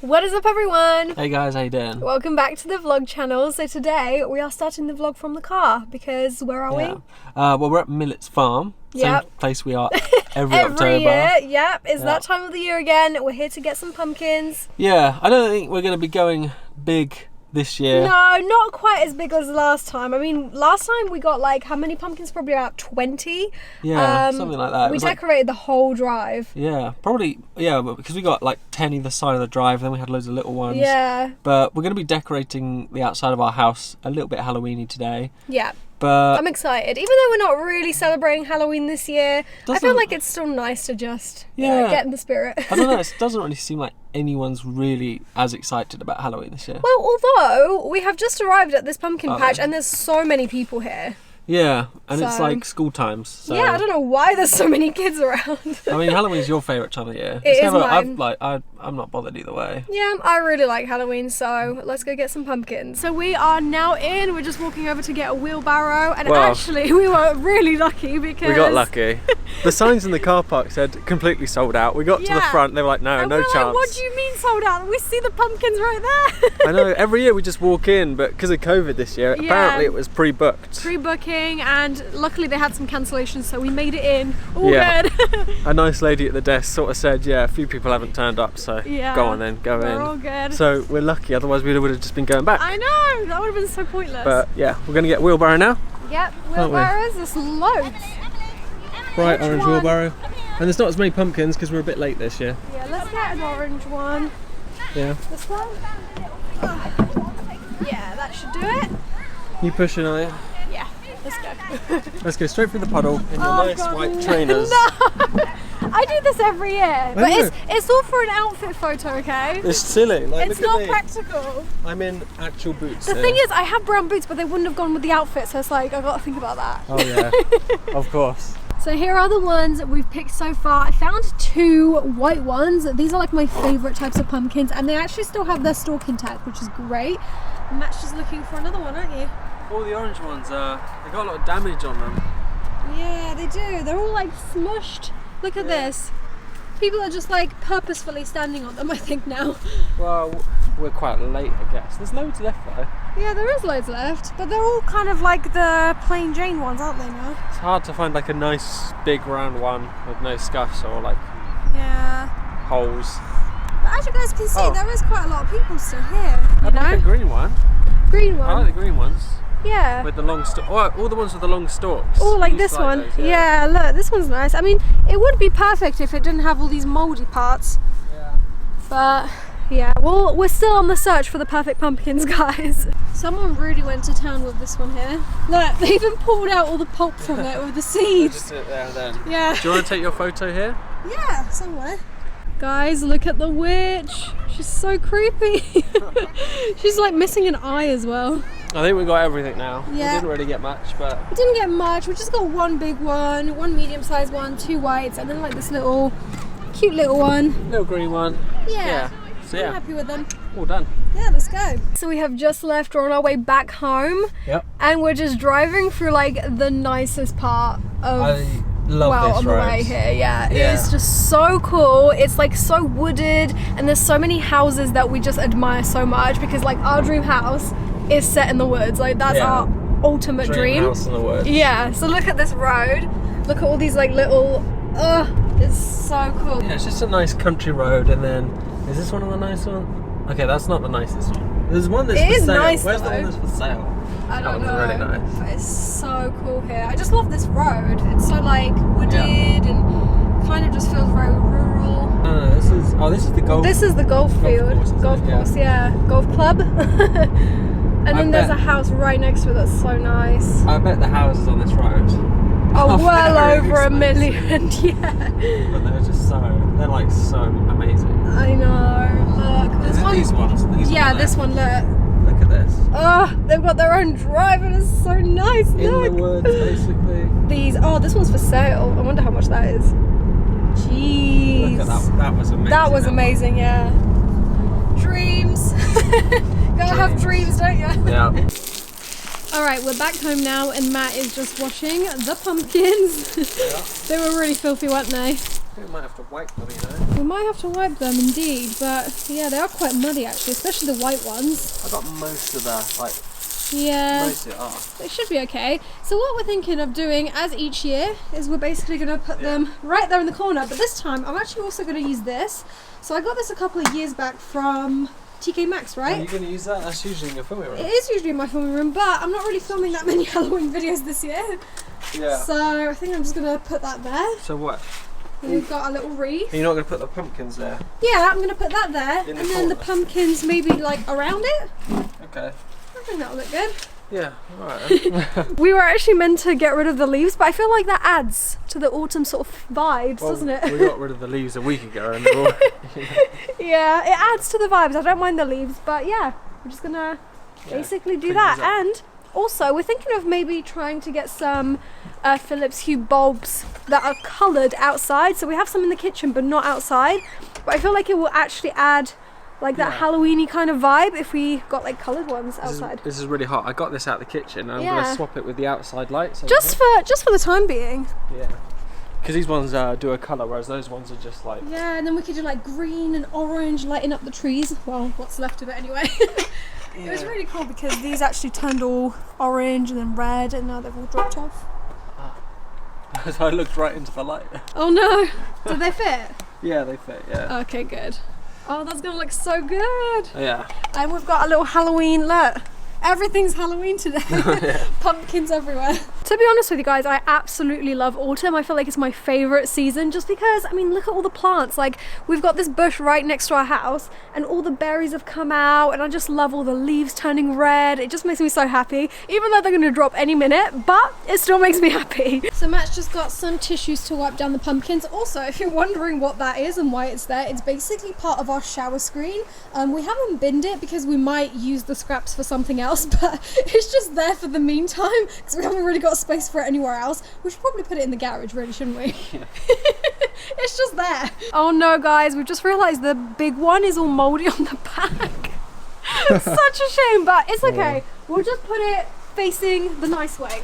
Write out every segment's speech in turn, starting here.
What is up, everyone? Hey guys, how you doing? Welcome back to the vlog channel. So today we are starting the vlog from the car because where are we? Well, we're at Millet's Farm. Yep. Same place we are every Every October. year, yep. It's that time of the year again. We're here to get some pumpkins. Yeah, I don't think we're going to be going big this year. No, not quite as big as last time. I mean, last time we got like, how many pumpkins? Probably about 20. Yeah, something like that. We decorated the whole drive. Yeah, probably, because we got like 10 either side of the drive, then we had loads of little ones. Yeah. But we're going to be decorating the outside of our house a little bit Halloween-y today. Yeah. But I'm excited. Even though we're not really celebrating Halloween this year, I feel like it's still nice to just get in the spirit. I don't know, it doesn't really seem like anyone's really as excited about Halloween this year. Well, although we have just arrived at this pumpkin patch and there's so many people here. Yeah, and it's like school times. So. Yeah, I don't know why there's so many kids around. I mean, Halloween's your favourite time of the year. It is mine. I'm not bothered either way. Yeah, I really like Halloween, so let's go get some pumpkins. So we are now in. We're just walking over to get a wheelbarrow, and actually we were really lucky because... We got lucky. The signs in the car park said completely sold out. We got to the front, they were like, no chance. Like, what do you mean sold out? We see the pumpkins right there. I know, every year we just walk in, but because of COVID this year, apparently it was pre-booked. Pre-booking, and luckily they had some cancellations, so we made it in. All good. A nice lady at the desk sort of said, a few people haven't turned up, so go on then, go in. We're all good. So we're lucky, otherwise we would have just been going back. I know, that would have been so pointless. But yeah, we're going to get wheelbarrow now. Yep, wheelbarrows, there's loads. Bright orange wheelbarrow. And there's not as many pumpkins because we're a bit late this year. Yeah, let's get an orange one. Yeah. This one? Yeah, that should do it. You pushing, are you? Yeah, let's go. Let's go straight through the puddle in your nice white trainers. No! I do this every year, but it's all for an outfit photo, okay? It's silly. Like, it's not practical. I'm in actual boots. The thing is, I have brown boots, but they wouldn't have gone with the outfit, so it's like, I've got to think about that. Oh yeah, of course. So here are the ones that we've picked so far. I found 2 white ones. These are like my favourite types of pumpkins, and they actually still have their stalk intact, which is great. Matt's just looking for another one, aren't you? All the orange ones, they got a lot of damage on them. Yeah, they do. They're all like smushed. Look at this. People are just like purposefully standing on them, I think, now. Well, we're quite late, I guess. There's loads left though. Yeah, there is loads left, but they're all kind of like the plain Jane ones, aren't they now? It's hard to find like a nice big round one with no scuffs or like holes. But as you guys can see, there is quite a lot of people still here. I like the green one. Green one? I like the green ones. Yeah. With the long stalks. Oh, all the ones with the long stalks. Oh, like this one. Those, yeah, look, this one's nice. I mean, it would be perfect if it didn't have all these mouldy parts. Yeah. But yeah, well, we're still on the search for the perfect pumpkins, guys. Someone really went to town with this one here. Look, they even pulled out all the pulp from it with the seeds. Just sit there and then. Yeah. Do you want to take your photo here? Yeah, somewhere. Guys, look at the witch. She's so creepy. She's like missing an eye as well. I think we got everything now. Yeah. We didn't really get much, but... We didn't get much. We just got 1 big one, 1 medium-sized one, 2 whites, and then like this little, cute little one. Little green one. Yeah. So I'm happy with them. All done. Yeah, let's go. So we have just left. We're on our way back home. Yep. And we're just driving through like the nicest part of... I love this on the road. way here, yeah. It's just so cool. It's like so wooded, and there's so many houses that we just admire so much, because like our dream house is set in the woods. Like that's our ultimate dream. House in the woods. Yeah, so look at this road. Look at all these like little, it's so cool. Yeah, it's just a nice country road, and then, is this one of the nice ones? Okay, that's not the nicest one. There's one that's for sale. Nice, Where's though. the one that's for sale? I don't know. That one's really nice. But it's so cool here. I just love this road. It's so like wooded and kind of just feels very rural. This is the golf. This is the golf field. Golf course, yeah. Golf club. And then there's a house right next to it that's so nice. I bet the houses on this road are well over $1 million, yeah. But they're just they're like so amazing. I know. Look, this one. These ones. Yeah, this one. Look at this. Oh, they've got their own drive and it's so nice. In the woods, basically. This one's for sale. I wonder how much that is. Jeez. Look at that. That was amazing. That was amazing, yeah. Dreams. Gotta have dreams, don't you? Yeah. Alright, we're back home now and Matt is just washing the pumpkins. They were really filthy, weren't they? think we might have to wipe them, you know. We might have to wipe them indeed, but yeah, they are quite muddy actually, especially the white ones. I got most of the, like, yeah, most of it off. They should be okay. So what we're thinking of doing, as each year, is we're basically going to put them right there in the corner, but this time I'm actually also going to use this. So I got this a couple of years back from TK Maxx, right? Are you going to use that? That's usually in your filming room. It is usually in my filming room, but I'm not really filming that many Halloween videos this year. Yeah. So I think I'm just going to put that there. So what? And we've got a little wreath. Are you not going to put the pumpkins there? Yeah, I'm going to put that there. In the and then the corner. pumpkins maybe like around it. Okay. I think that'll look good. Yeah, alright. We were actually meant to get rid of the leaves, but I feel like that adds to the autumn sort of vibes, doesn't it? We got rid of the leaves a week ago. And Yeah, it adds to the vibes. I don't mind the leaves, but yeah, we're just gonna basically do that. And also, we're thinking of maybe trying to get some Philips Hue bulbs that are coloured outside. So we have some in the kitchen, but not outside. But I feel like it will actually add like that Halloween-y kind of vibe if we got like coloured ones outside. This is really hot. I got this out of the kitchen. And I'm going to swap it with the outside lights. Just for the time being. Yeah. Because these ones do a colour, whereas those ones are just like... Yeah, and then we could do like green and orange, lighting up the trees. Well, what's left of it anyway. It was really cool because these actually turned all orange and then red, and now they've all dropped off. So I looked right into the light. Oh no! Did they fit? Yeah, they fit, yeah. Okay, good. Oh, that's gonna look so good. Yeah. And we've got a little Halloween, look. Everything's Halloween today. Pumpkins everywhere. To be honest with you guys, I absolutely love autumn. I feel like it's my favourite season just because, I mean, look at all the plants. Like, we've got this bush right next to our house and all the berries have come out and I just love all the leaves turning red. It just makes me so happy, even though they're going to drop any minute, but it still makes me happy. So Matt's just got some tissues to wipe down the pumpkins. Also, if you're wondering what that is and why it's there, it's basically part of our shower screen. We haven't binned it because we might use the scraps for something else, but it's just there for the meantime because we haven't really got space for it anywhere else. We should probably put it in the garage, really, shouldn't we? Yeah. It's just there. Oh no, guys, we've just realised the big one is all mouldy on the back. Such a shame, but it's okay. We'll just put it facing the nice way.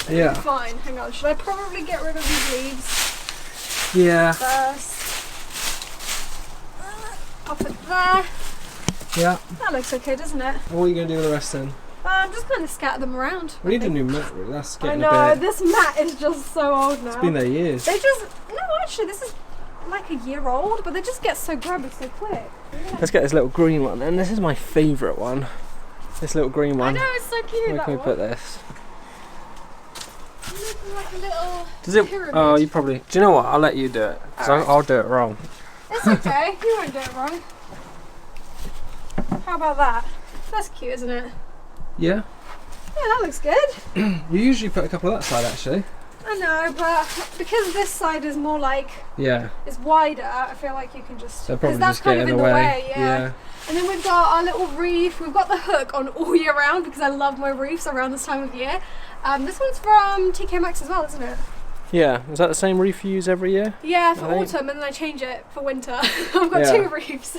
Yeah. Fine. Hang on. Should I probably get rid of these leaves? Yeah. First. Pop it there. Yeah. That looks okay, doesn't it? What are you going to do with the rest then? I'm just going to scatter them around. We need a new mat, really. That's getting I know, a bit... this mat is just so old now. It's been there years. They just... No, actually, this is like a year old, but they just get so grubby so quick. Let's get this little green one, and this is my favourite one. This little green one. I know, it's so cute, Where can we put this? It's like a little Does it... pyramid. Oh, you probably... Do you know what? I'll let you do it, because I'll do it wrong. It's okay, you won't do it wrong. How about that? That's cute, isn't it? Yeah. Yeah, that looks good. You usually put a couple of that side, actually. I know, but because this side is more like... Yeah. It's wider, I feel like you can just... So probably that's just kind get of in the way. yeah. And then we've got our little wreath. We've got the hook on all year round because I love my wreaths around this time of year. This one's from TK Maxx as well, isn't it? Yeah. Is that the same wreath you use every year? Yeah, for autumn, and then I change it for winter. I've got two wreaths.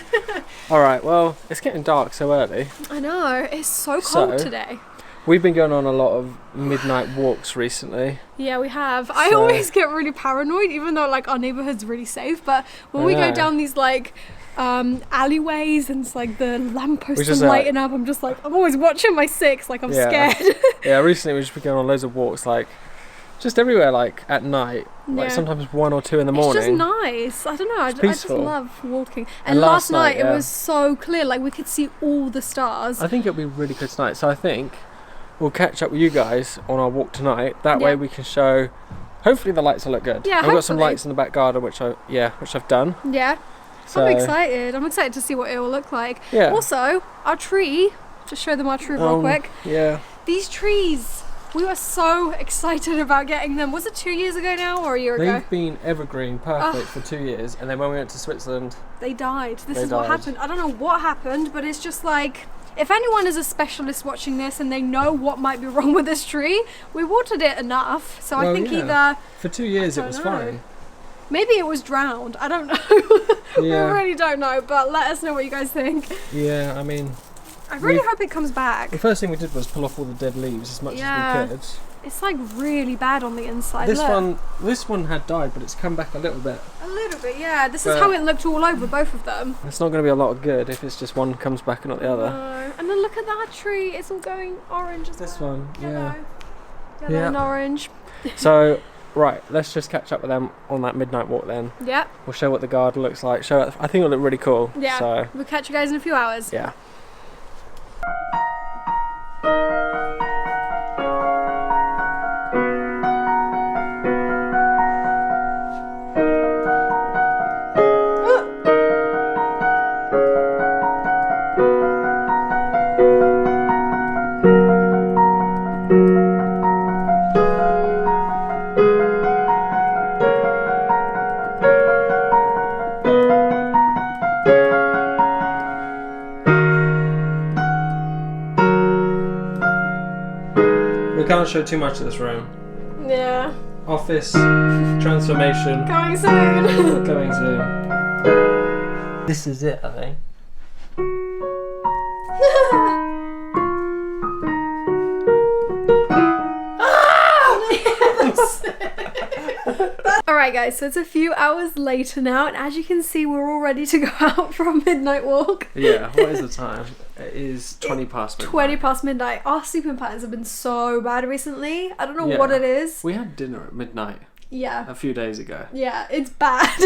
Alright, well, it's getting dark so early. I know, it's so cold today. We've been going on a lot of midnight walks recently. Yeah, we have. I always get really paranoid, even though like our neighbourhood's really safe, but when we go down these like alleyways and it's like the lampposts are lighting up, I'm just like, I'm always watching my six, like I'm scared. Yeah, recently we've just been going on loads of walks, like just everywhere, like at night, like sometimes 1 or 2 in the morning. It's just nice. I don't know. I just love walking. And last night it was so clear, like we could see all the stars. I think it'll be really good tonight. So I think we'll catch up with you guys on our walk tonight. That way we can show. Hopefully the lights will look good. Yeah, I've got some lights in the back garden, which I've done. Yeah. So, I'm excited. I'm excited to see what it will look like. Yeah. Also, our tree. Just show them our tree real quick. Yeah. These trees. We were so excited about getting them. Was it 2 years ago now or a year ago? They've been evergreen, perfect for 2 years, and then when we went to Switzerland, they died. This is what happened. I don't know what happened, but it's just like, if anyone is a specialist watching this and they know what might be wrong with this tree, we watered it enough. So I think either... For 2 years it was fine. Maybe it was drowned. I don't know. Yeah. We really don't know, but let us know what you guys think. Yeah, I mean... I really hope it comes back. The first thing we did was pull off all the dead leaves as much as we could. It's like really bad on the inside. This one had died, but it's come back a little bit. A little bit, yeah. This is how it looked all over both of them. It's not going to be a lot of good if it's just one comes back and not the other. No. And then look at that tree. It's all going orange as well. This one, Yellow and orange. So, right, let's just catch up with them on that midnight walk then. Yeah. We'll show what the garden looks like. I think it'll look really cool. Yeah. So, we'll catch you guys in a few hours. Yeah. We can't show too much of this room. Yeah. Office transformation. Coming soon. Coming soon. This is it, I think. Alright guys, so it's a few hours later now, and as you can see we're all ready to go out for a midnight walk. Yeah, what is the time? It is 20 past midnight. 20 past midnight. Our sleeping patterns have been so bad recently. I don't know what it is. We had dinner at midnight. Yeah. A few days ago. Yeah, it's bad.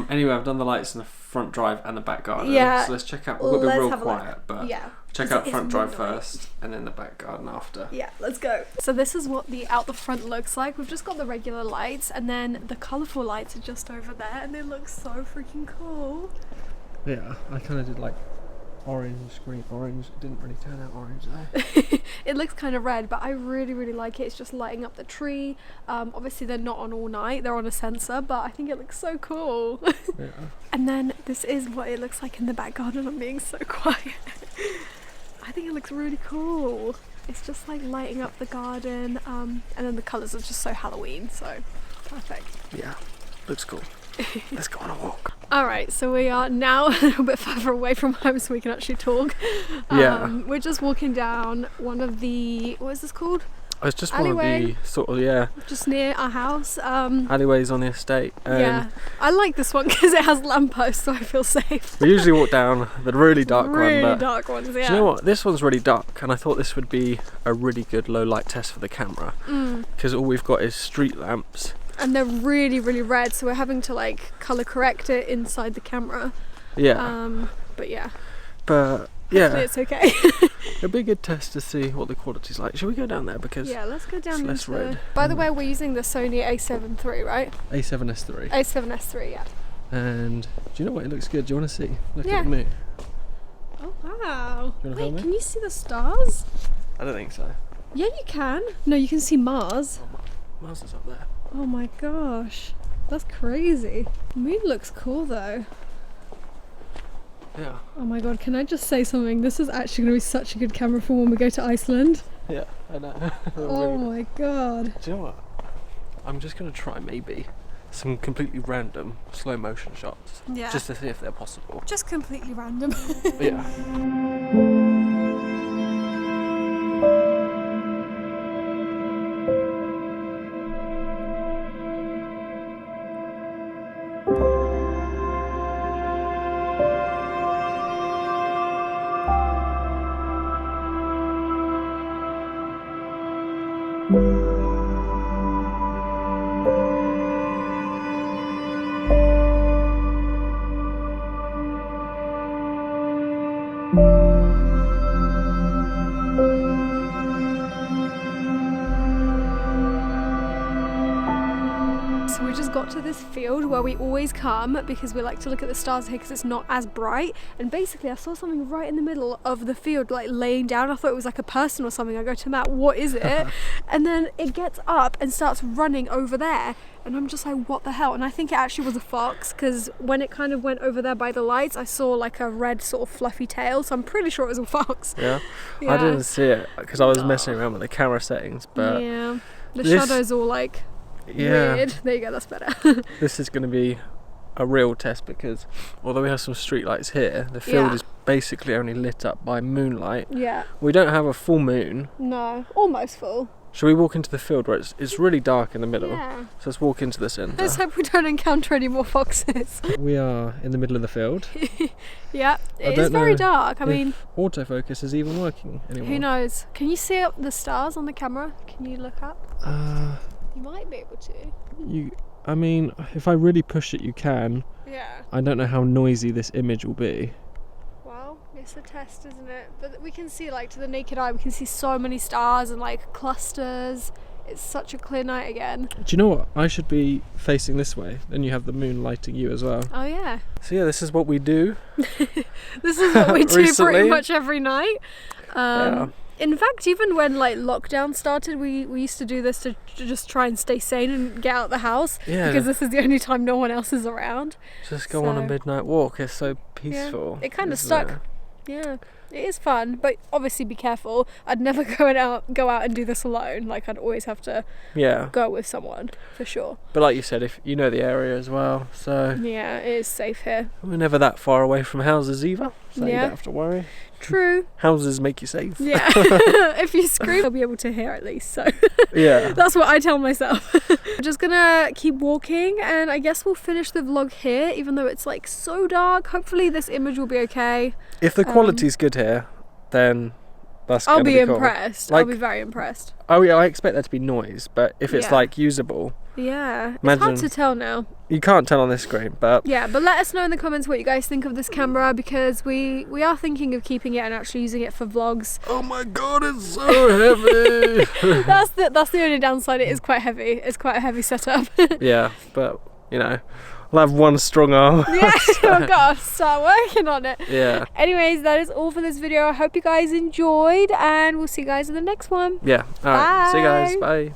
Anyway, I've done the lights in the front drive and the back garden. Yeah. So let's check out. We've got to be real quiet, but check out front drive first and then the back garden after. Yeah, let's go. So this is what the out the front looks like. We've just got the regular lights, and then the colourful lights are just over there, and they look so freaking cool. Yeah, I kind of did like orange, green, orange. It didn't really turn out orange though. It looks kind of red, but I really like it. It's just lighting up the tree. Obviously they're not on all night, they're on a sensor, but I think it looks so cool. Yeah. And then this is what it looks like in the back garden. I'm being so quiet. I think it looks really cool. It's just like lighting up the garden, and then the colours are just so Halloween, so perfect. Yeah, looks cool. Let's go on a walk. Alright, so we are now a little bit further away from home so we can actually talk. We're just walking down one of the, what is this called? It's just alleyway. One of the sort of, just near our house. alleyways on the estate. Yeah, I like this one because it has lampposts, so I feel safe. We usually walk down the really dark one. Really dark ones, yeah. Do you know what? This one's really dark, and I thought this would be a really good low light test for the camera because all we've got is street lamps. And they're really red, so we're having to like colour correct it inside the camera. Yeah. But yeah. But yeah. Hopefully it's okay. It'll be a good test to see what the quality's like. Should we go down there because let's go down it's less red. By the way, we're using the Sony A7 III, right? A7S3. A7S3, yeah. And do you know what? It looks good. Do you want to see? Look Yeah. at me. Oh wow. Do you want to film me? Can you see the stars? I don't think so. Yeah, you can. No, you can see Mars. Oh, Mars is up there. Oh my gosh, that's crazy. The moon looks cool though. Yeah. Oh my god, can I just say something? This is actually going to be such a good camera for when we go to Iceland. Yeah, I know. Oh my god. Do you know what? I'm just going to try maybe some completely random slow motion shots. Yeah. Just to see if they're possible. Just completely random. Yeah. So we just got to this field where we always come because we like to look at the stars here because it's not as bright, and basically I saw something right in the middle of the field like laying down. I thought it was like a person or something. I go to Matt, what is it? And then it gets up and starts running over there, and I'm just like, what the hell? And I think it actually was a fox because when it kind of went over there by the lights I saw like a red sort of fluffy tail, so I'm pretty sure it was a fox. Yeah, I didn't see it because I was messing around with the camera settings, but yeah, the shadows all like weird. There you go, that's better. This is going to be a real test because although we have some street lights here, the field is basically only lit up by moonlight. Yeah. We don't have a full moon. No, almost full. Shall we walk into the field where it's really dark in the middle? Yeah. So let's walk into the centre. Let's hope we don't encounter any more foxes. We are in the middle of the field. Yeah, it is very dark. I mean, autofocus is even working anymore. Who knows? Can you see up the stars on the camera? Can you look up? You might be able to. I mean, if I really push it, you can. Yeah. I don't know how noisy this image will be. Well, it's a test, isn't it? But we can see, like, to the naked eye, we can see so many stars and, like, clusters. It's such a clear night again. Do you know what? I should be facing this way. Then you have the moon lighting you as well. Oh, yeah. So, yeah, this is what we do. This is what we do Recently. pretty much every night. Yeah. In fact, even when like lockdown started, we used to do this to just try and stay sane and get out the house. Yeah. Because this is the only time no one else is around. Just go on a midnight walk. It's so peaceful. Yeah, it kind of stuck. Yeah, it is fun, but obviously be careful. I'd never go out and do this alone. Like, I'd always have to go with someone for sure. But like you said, if you know the area as well, so yeah, it is safe here. We're never that far away from houses either, so you don't have to worry. True. Houses make you safe. Yeah. If you scream, I'll be able to hear at least. So yeah, that's what I tell myself. I'm just gonna keep walking, and I guess we'll finish the vlog here, even though it's like so dark. Hopefully this image will be okay. If the quality's good here, then that's I'll gonna be cool. impressed. Like, I'll be very impressed. Oh yeah, I expect there to be noise, but if it's like usable. Yeah, imagine, it's hard to tell now. You can't tell on this screen, but yeah, but let us know in the comments what you guys think of this camera, because we are thinking of keeping it and actually using it for vlogs. Oh my god, it's so heavy. that's the only downside. It is quite heavy. It's quite a heavy setup. Yeah, but you know, I'll have one strong arm. Yeah, I've got to start working on it. Yeah. Anyways, that is all for this video. I hope you guys enjoyed, and we'll see you guys in the next one. Yeah. Alright. See you guys. Bye.